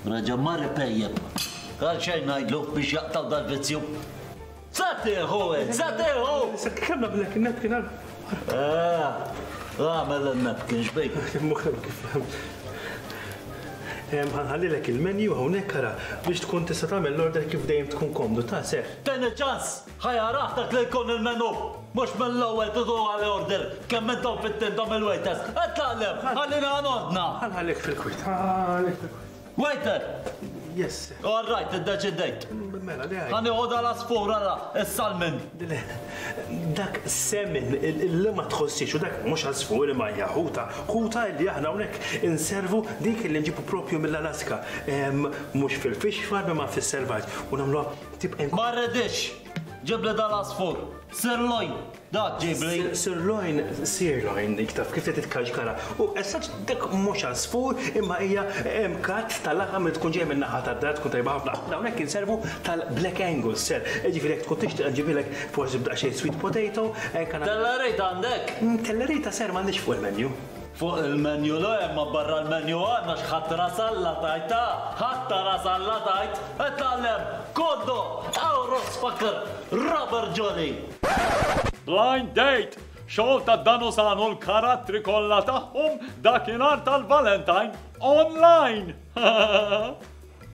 Raġammar pejjeb. Għal xejn ngħidlu biex jaqtaw dal-vizzju. Satiħu, satiħu! Kemm naqblek in-napkin għamel il-napkin xbejk. Muħem kif ħanħallilek il-menu hawnhekk ara biex tkun tista' tagħmel l-order kif dejjem tkun komdu ta' seħ. Teni ċans, ħajja raħtak li jkun il-menu. Mux mill-ewwel tidu għal-order kemm intom fit-tindom il-waiters. Għatlaqlem, ħallina għanodna. Ħanħallek fil-kwit. Waiter! Yes. All right, id-deċidejt. Mela, li għaj. Għani għoda l-asfura la, il-salmin. Dak semmin li ma tħossix u dak mux għasfur ma jaħuta. Ħuta li aħna hawnhekk inservu dik li nġibu propju mill-Alaska. Mux fil-fish farm ma fil-selvaġġ. U nagħmluha tibqa' Ma rridix, ġibli dal-asfur. Sirloin, dak ġibli. Sirloin, dik taf kif titkaġkara. U essaċ dak mux għasfur imma hija kat tal-laħam li tkun ġej minn naħa tad-dar tkun tajba ħafna. Hawnhekk inservu tal-Black Angus, ser. Ġifieri jekk tkun tixtieq nġibilek forsi b'daq xejn sweet potato. Tellerita għandek? Tellerita ser m'għandix fuq il-menu. Fuq il-menu lo imma barra il-menu għandna x'ħattara sallatajta, ħattara sallatajt, etlallem, koddo, euros fakir, Robert Johnny. Blind date! Xogħol ta' Danosano l-karattri kollha tagħhom dakinhar tal-Valentine online!